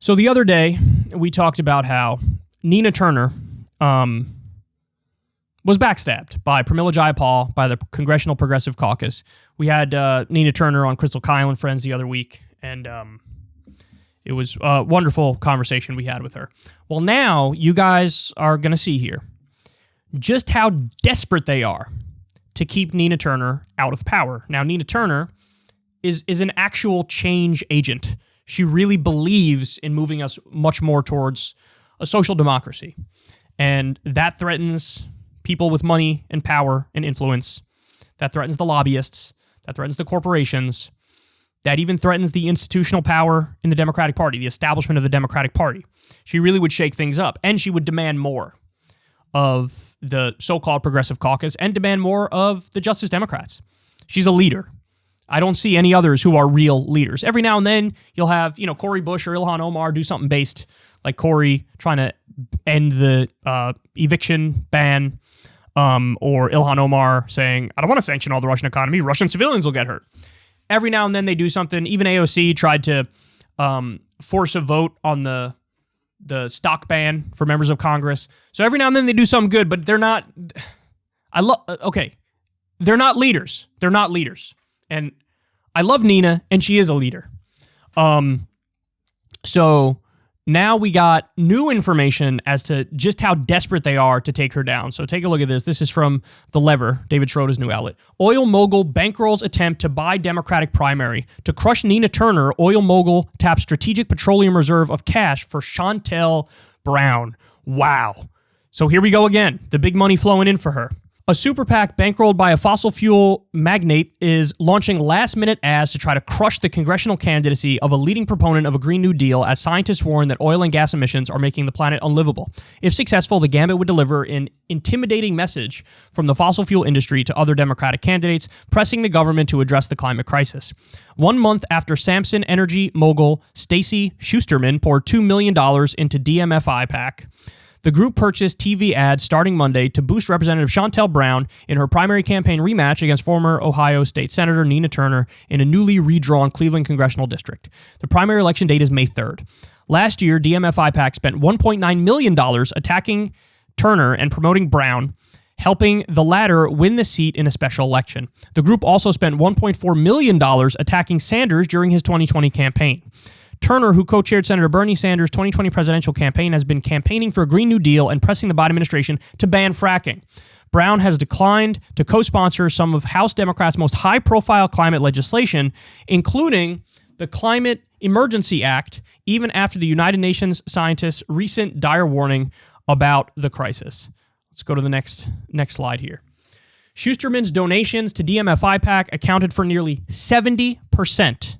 So the other day, we talked about how Nina Turner was backstabbed by Pramila Jayapal, by the Congressional Progressive Caucus. We had Nina Turner on Crystal Kyle and Friends the other week, and it was a wonderful conversation we had with her. Well, now you guys are going to see here just how desperate they are to keep Nina Turner out of power. Now, Nina Turner is an actual change agent. She really believes in moving us much more towards a social democracy. And that threatens people with money and power and influence. That threatens the lobbyists. That threatens the corporations. That even threatens the institutional power in the Democratic Party, the establishment of the Democratic Party. She really would shake things up, and she would demand more of the so-called Progressive Caucus and demand more of the Justice Democrats. She's a leader. I don't see any others who are real leaders. Every now and then, you'll have, Cory Bush or Ilhan Omar do something based, like Cory trying to end the eviction ban, or Ilhan Omar saying, I don't want to sanction all the Russian economy. Russian civilians will get hurt. Every now and then they do something. Even AOC tried to force a vote on the stock ban for members of Congress. So every now and then they do something good, but they're not... They're not leaders. They're not leaders. And I love Nina, and she is a leader. So now we got new information as to just how desperate they are to take her down. So take a look at this. This is from The Lever, David Schroeder's new outlet. Oil mogul bankrolls attempt to buy Democratic primary. To crush Nina Turner, oil mogul taps strategic petroleum reserve of cash for Shontel Brown. Wow. So here we go again. The big money flowing in for her. A super PAC bankrolled by a fossil fuel magnate is launching last-minute ads to try to crush the congressional candidacy of a leading proponent of a Green New Deal, as scientists warn that oil and gas emissions are making the planet unlivable. If successful, the gambit would deliver an intimidating message from the fossil fuel industry to other Democratic candidates, pressing the government to address the climate crisis. 1 month after Samson energy mogul Stacy Schusterman poured $2 million into DMFI PAC, the group purchased TV ads starting Monday to boost Representative Shontel Brown in her primary campaign rematch against former Ohio State Senator Nina Turner in a newly redrawn Cleveland congressional district. The primary election date is May 3rd. Last year, DMFI PAC spent $1.9 million attacking Turner and promoting Brown, helping the latter win the seat in a special election. The group also spent $1.4 million attacking Sanders during his 2020 campaign. Turner, who co-chaired Senator Bernie Sanders' 2020 presidential campaign, has been campaigning for a Green New Deal and pressing the Biden administration to ban fracking. Brown has declined to co-sponsor some of House Democrats' most high-profile climate legislation, including the Climate Emergency Act, even after the United Nations scientists' recent dire warning about the crisis. Let's go to the next slide here. Schusterman's donations to DMFI PAC accounted for nearly 70%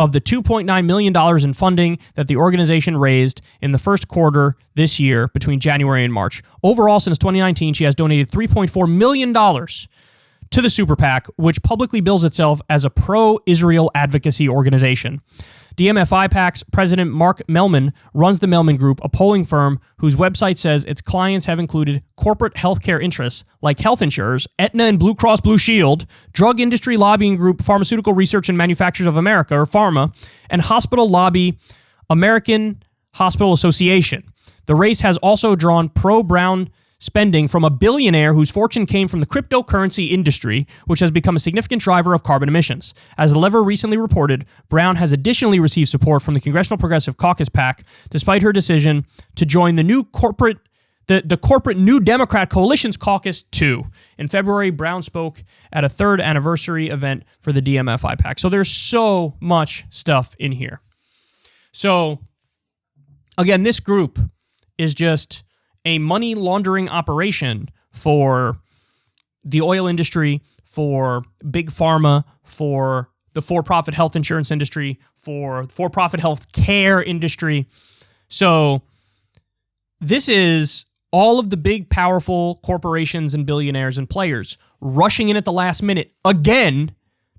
of the $2.9 million in funding that the organization raised in the first quarter this year between January and March. Overall, since 2019, she has donated $3.4 million to the Super PAC, which publicly bills itself as a pro-Israel advocacy organization. DMFI PAC's president Mark Mellman runs the Mellman Group, a polling firm whose website says its clients have included corporate healthcare interests like health insurers, Aetna and Blue Cross Blue Shield, drug industry lobbying group Pharmaceutical Research and Manufacturers of America, or PhRMA, and hospital lobby American Hospital Association. The race has also drawn pro-Brown spending from a billionaire whose fortune came from the cryptocurrency industry, which has become a significant driver of carbon emissions. As The Lever recently reported, Brown has additionally received support from the Congressional Progressive Caucus PAC, despite her decision to join the corporate New Democrat Coalition's Caucus 2. In February, Brown spoke at a third anniversary event for the DMFI PAC. So there's so much stuff in here. So, again, this group is just a money laundering operation for the oil industry, for big pharma, for the for-profit health insurance industry, for for-profit health care industry. So this is all of the big, powerful corporations and billionaires and players rushing in at the last minute again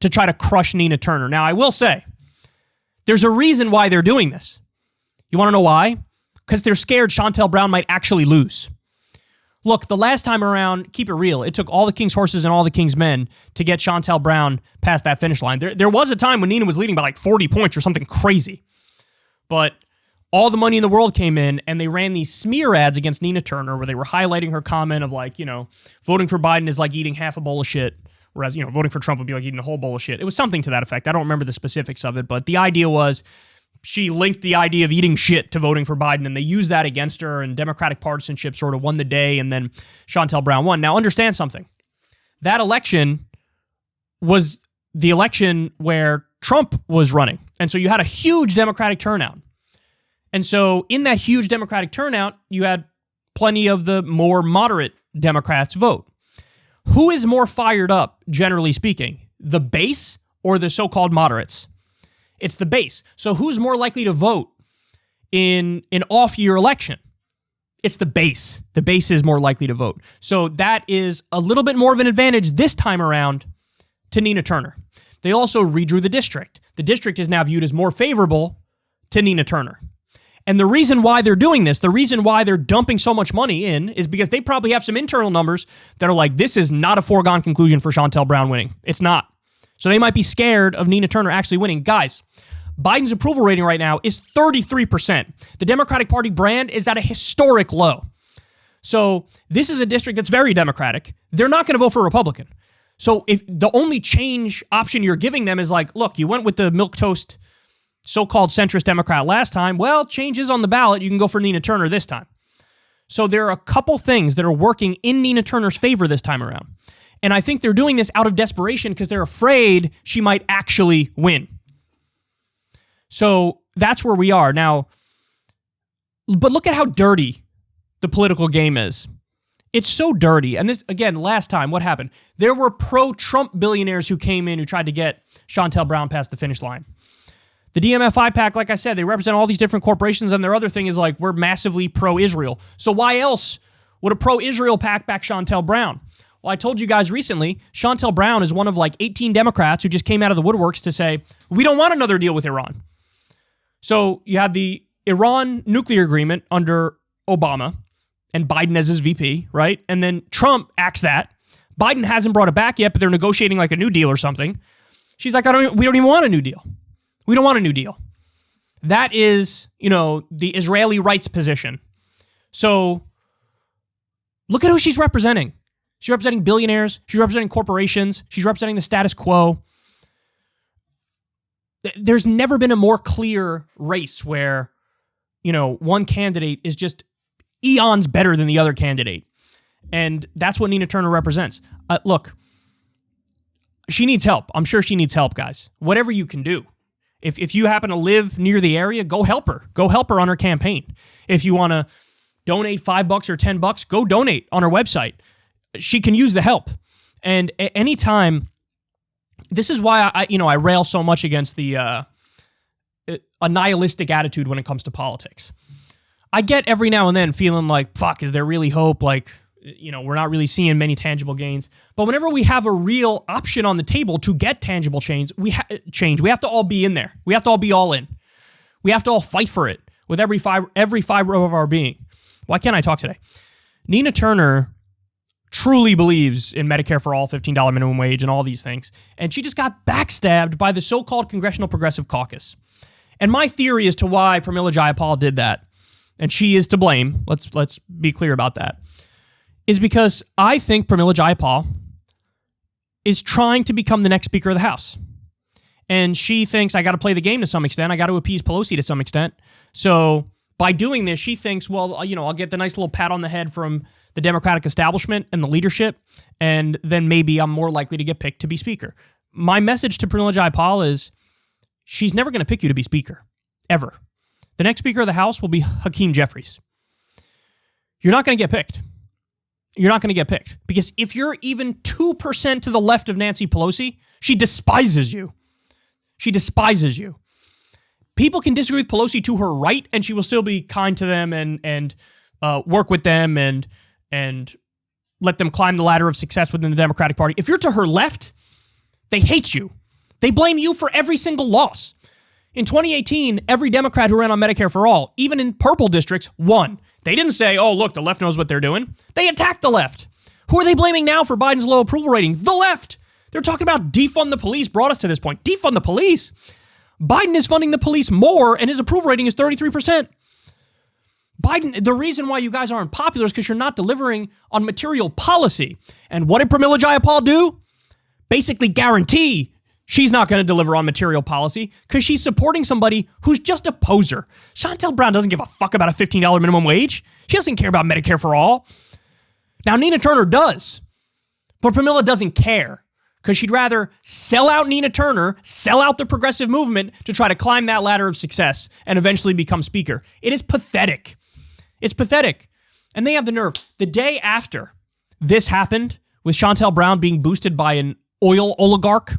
to try to crush Nina Turner. Now, I will say, there's a reason why they're doing this. You want to know why? Because they're scared Shontel Brown might actually lose. Look, the last time around, keep it real, it took all the king's horses and all the king's men to get Shontel Brown past that finish line. There was a time when Nina was leading by like 40 points or something crazy. But all the money in the world came in, and they ran these smear ads against Nina Turner where they were highlighting her comment of like, voting for Biden is like eating half a bowl of shit, whereas, voting for Trump would be like eating a whole bowl of shit. It was something to that effect. I don't remember the specifics of it, but the idea was she linked the idea of eating shit to voting for Biden, and they used that against her, and Democratic partisanship sort of won the day, and then Shontel Brown won. Now, understand something. That election was the election where Trump was running, and so you had a huge Democratic turnout. And so in that huge Democratic turnout, you had plenty of the more moderate Democrats vote. Who is more fired up, generally speaking, the base or the so-called moderates? It's the base. So who's more likely to vote in an off-year election? It's the base. The base is more likely to vote. So that is a little bit more of an advantage this time around to Nina Turner. They also redrew the district. The district is now viewed as more favorable to Nina Turner. And the reason why they're doing this, the reason why they're dumping so much money in is because they probably have some internal numbers that are like, this is not a foregone conclusion for Shontel Brown winning. It's not. So they might be scared of Nina Turner actually winning. Guys, Biden's approval rating right now is 33%. The Democratic Party brand is at a historic low. So this is a district that's very Democratic. They're not going to vote for a Republican. So if the only change option you're giving them is like, look, you went with the milquetoast so-called centrist Democrat last time, well, change is on the ballot. You can go for Nina Turner this time. So there are a couple things that are working in Nina Turner's favor this time around. And I think they're doing this out of desperation because they're afraid she might actually win. So that's where we are now. But look at how dirty the political game is. It's so dirty. And this, again, last time, what happened? There were pro-Trump billionaires who came in who tried to get Shontel Brown past the finish line. The DMFI PAC, like I said, they represent all these different corporations, and their other thing is like, we're massively pro-Israel. So why else would a pro-Israel PAC back Shontel Brown? Well, I told you guys recently, Shontel Brown is one of like 18 Democrats who just came out of the woodworks to say, we don't want another deal with Iran. So you had the Iran nuclear agreement under Obama and Biden as his VP, right? And then Trump axed that. Biden hasn't brought it back yet, but they're negotiating like a new deal or something. She's like, we don't even want a new deal. We don't want a new deal. That is, the Israeli rights position. So look at who she's representing. She's representing billionaires. She's representing corporations. She's representing the status quo. There's never been a more clear race where, one candidate is just eons better than the other candidate. And that's what Nina Turner represents. Look, she needs help. I'm sure she needs help, guys. Whatever you can do. If you happen to live near the area, go help her. Go help her on her campaign. If you want to donate $5 or $10, go donate on her website. She can use the help. And anytime, this is why I rail so much against the a nihilistic attitude when it comes to politics. I get every now and then feeling like, fuck, is there really hope? Like, we're not really seeing many tangible gains. But whenever we have a real option on the table to get tangible change, we have to all be in there. We have to all be all in. We have to all fight for it with every fiber of our being. Why can't I talk today? Nina Turner truly believes in Medicare for all, $15 minimum wage, and all these things. And she just got backstabbed by the so-called Congressional Progressive Caucus. And my theory as to why Pramila Jayapal did that, and she is to blame, let's be clear about that, is because I think Pramila Jayapal is trying to become the next Speaker of the House. And she thinks, I got to play the game to some extent. I got to appease Pelosi to some extent. So by doing this, she thinks, well, I'll get the nice little pat on the head from the Democratic establishment and the leadership, and then maybe I'm more likely to get picked to be Speaker. My message to Pramila Jayapal is, she's never going to pick you to be Speaker, ever. The next Speaker of the House will be Hakeem Jeffries. You're not going to get picked. You're not going to get picked. Because if you're even 2% to the left of Nancy Pelosi, she despises you. She despises you. People can disagree with Pelosi to her right, and she will still be kind to them and work with them and let them climb the ladder of success within the Democratic Party. If you're to her left, they hate you. They blame you for every single loss. In 2018, every Democrat who ran on Medicare for all, even in purple districts, won. They didn't say, oh, look, the left knows what they're doing. They attacked the left. Who are they blaming now for Biden's low approval rating? The left. They're talking about defund the police brought us to this point. Defund the police. Biden is funding the police more, and his approval rating is 33%. Biden, the reason why you guys aren't popular is because you're not delivering on material policy. And what did Pramila Jayapal do? Basically guarantee she's not going to deliver on material policy because she's supporting somebody who's just a poser. Shontel Brown doesn't give a fuck about a $15 minimum wage. She doesn't care about Medicare for all. Now, Nina Turner does, but Pramila doesn't care because she'd rather sell out Nina Turner, sell out the progressive movement to try to climb that ladder of success and eventually become speaker. It is pathetic. It's pathetic. And they have the nerve. The day after this happened, with Shontel Brown being boosted by an oil oligarch,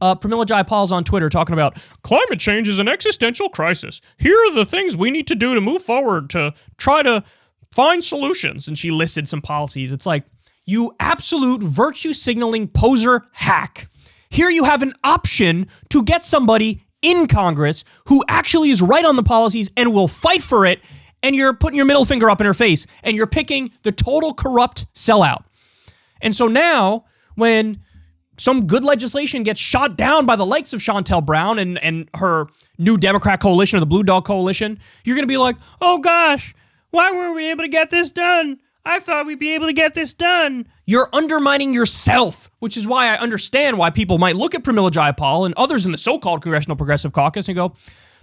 Pramila Jayapal's on Twitter talking about climate change is an existential crisis. Here are the things we need to do to move forward to try to find solutions. And she listed some policies. It's like, you absolute virtue signaling poser hack. Here you have an option to get somebody in Congress who actually is right on the policies and will fight for it. And you're putting your middle finger up in her face and you're picking the total corrupt sellout. And so now when some good legislation gets shot down by the likes of Shontel Brown and her new Democrat coalition or the Blue Dog Coalition, you're going to be like, oh gosh, why weren't we able to get this done? I thought we'd be able to get this done. You're undermining yourself, which is why I understand why people might look at Pramila Jayapal and others in the so-called Congressional Progressive Caucus and go,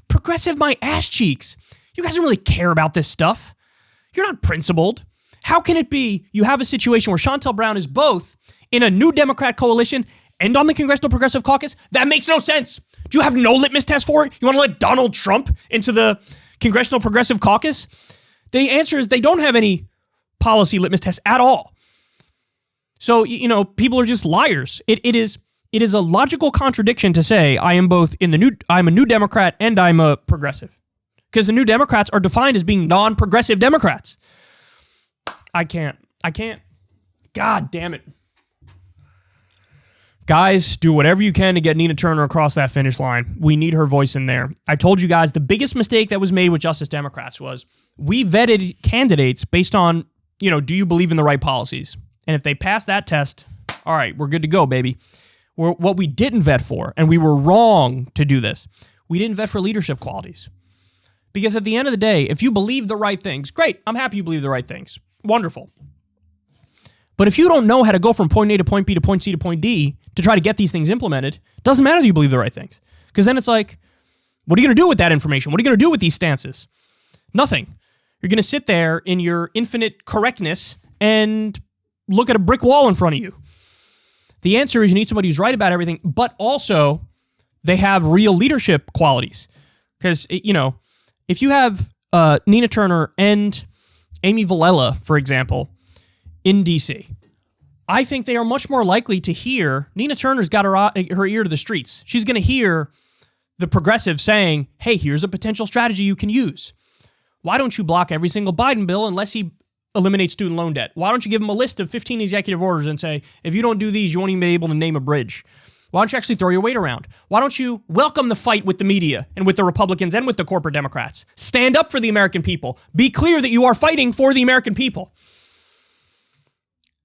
progressive my ass cheeks. You guys don't really care about this stuff. You're not principled. How can it be you have a situation where Shontel Brown is both in a new Democrat coalition and on the Congressional Progressive Caucus? That makes no sense. Do you have no litmus test for it? You want to let Donald Trump into the Congressional Progressive Caucus? The answer is they don't have any policy litmus test at all. So, you know, people are just liars. It is a logical contradiction to say I'm a new Democrat and I'm a progressive. Because the New Democrats are defined as being non-progressive Democrats. I can't. God damn it. Guys, do whatever you can to get Nina Turner across that finish line. We need her voice in there. I told you guys the biggest mistake that was made with Justice Democrats was we vetted candidates based on, do you believe in the right policies? And if they pass that test, all right, we're good to go, baby. What we didn't vet for, and we were wrong to do this, we didn't vet for leadership qualities. Because at the end of the day, if you believe the right things, great, I'm happy you believe the right things. Wonderful. But if you don't know how to go from point A to point B to point C to point D to try to get these things implemented, it doesn't matter that you believe the right things. Because then it's like, what are you going to do with that information? What are you going to do with these stances? Nothing. You're going to sit there in your infinite correctness and look at a brick wall in front of you. The answer is you need somebody who's right about everything, but also they have real leadership qualities. Because, if you have Nina Turner and Amy Villela, for example, in D.C., I think they are much more likely to hear, Nina Turner's got her ear to the streets. She's going to hear the progressives saying, hey, here's a potential strategy you can use. Why don't you block every single Biden bill unless he eliminates student loan debt? Why don't you give him a list of 15 executive orders and say, if you don't do these, you won't even be able to name a bridge? Why don't you actually throw your weight around? Why don't you welcome the fight with the media and with the Republicans and with the corporate Democrats? Stand up for the American people. Be clear that you are fighting for the American people.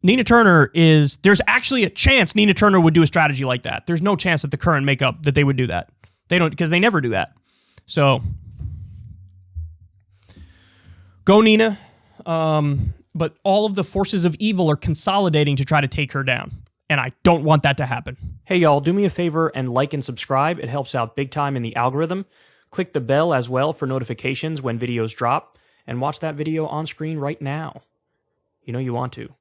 Nina Turner there's actually a chance Nina Turner would do a strategy like that. There's no chance that the current makeup that they would do that. They don't, because they never do that. So, go Nina. But all of the forces of evil are consolidating to try to take her down. And I don't want that to happen. Hey, y'all, do me a favor and like and subscribe. It helps out big time in the algorithm. Click the bell as well for notifications when videos drop. And watch that video on screen right now. You know you want to.